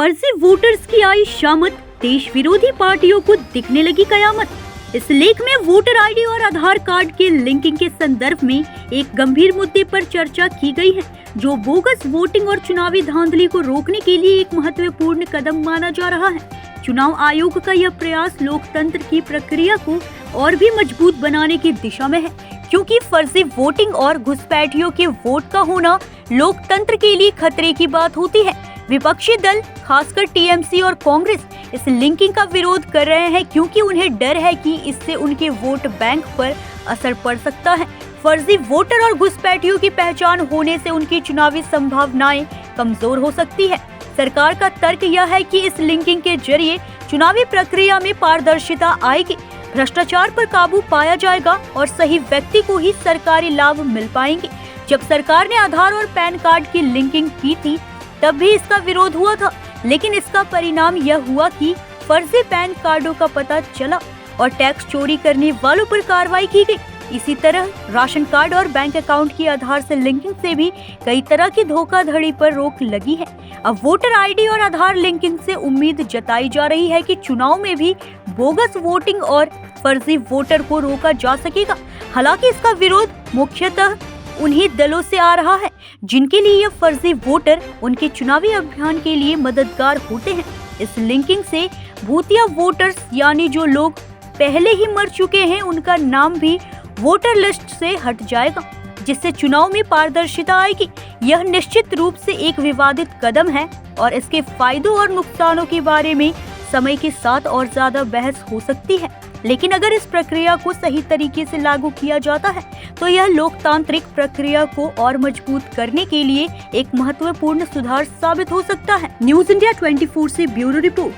फर्जी वोटर्स की आई शामत, देश विरोधी पार्टियों को दिखने लगी कयामत। इस लेख में वोटर आईडी और आधार कार्ड के लिंकिंग के संदर्भ में एक गंभीर मुद्दे पर चर्चा की गई है, जो बोगस वोटिंग और चुनावी धांधली को रोकने के लिए एक महत्वपूर्ण कदम माना जा रहा है। चुनाव आयोग का यह प्रयास लोकतंत्र की प्रक्रिया को और भी मजबूत बनाने की दिशा में है, क्योंकि फर्जी वोटिंग और घुसपैठियों के वोट का होना लोकतंत्र के लिए खतरे की बात होती है। विपक्षी दल, खासकर टीएमसी और कांग्रेस, इस लिंकिंग का विरोध कर रहे हैं, क्योंकि उन्हें डर है कि इससे उनके वोट बैंक पर असर पड़ सकता है। फर्जी वोटर और घुसपैठियों की पहचान होने से उनकी चुनावी संभावनाएं कमजोर हो सकती है। सरकार का तर्क यह है कि इस लिंकिंग के जरिए चुनावी प्रक्रिया में पारदर्शिता आएगी, भ्रष्टाचार पर काबू पाया जाएगा और सही व्यक्ति को ही सरकारी लाभ मिल पाएंगे। जब सरकार ने आधार और पैन कार्ड की लिंकिंग की थी, तब भी इसका विरोध हुआ था, लेकिन इसका परिणाम यह हुआ कि फर्जी पैन कार्डों का पता चला और टैक्स चोरी करने वालों पर कार्रवाई की गई। इसी तरह राशन कार्ड और बैंक अकाउंट की आधार से लिंकिंग से भी कई तरह की धोखाधड़ी पर रोक लगी है। अब वोटर आईडी और आधार लिंकिंग से उम्मीद जताई जा रही है कि चुनाव में भी बोगस वोटिंग और फर्जी वोटर को रोका जा सकेगा। हालांकि इसका विरोध मुख्यतः उन्हीं दलों से आ रहा है जिनके लिए यह फर्जी वोटर उनके चुनावी अभियान के लिए मददगार होते हैं। इस लिंकिंग से भूतिया वोटर्स, यानी जो लोग पहले ही मर चुके हैं, उनका नाम भी वोटर लिस्ट से हट जाएगा, जिससे चुनाव में पारदर्शिता आएगी। यह निश्चित रूप से एक विवादित कदम है और इसके फायदों और नुकसानों के बारे में समय के साथ और ज्यादा बहस हो सकती है, लेकिन अगर इस प्रक्रिया को सही तरीके से लागू किया जाता है तो यह लोकतांत्रिक प्रक्रिया को और मजबूत करने के लिए एक महत्वपूर्ण सुधार साबित हो सकता है। न्यूज़ इंडिया 24 से ब्यूरो रिपोर्ट।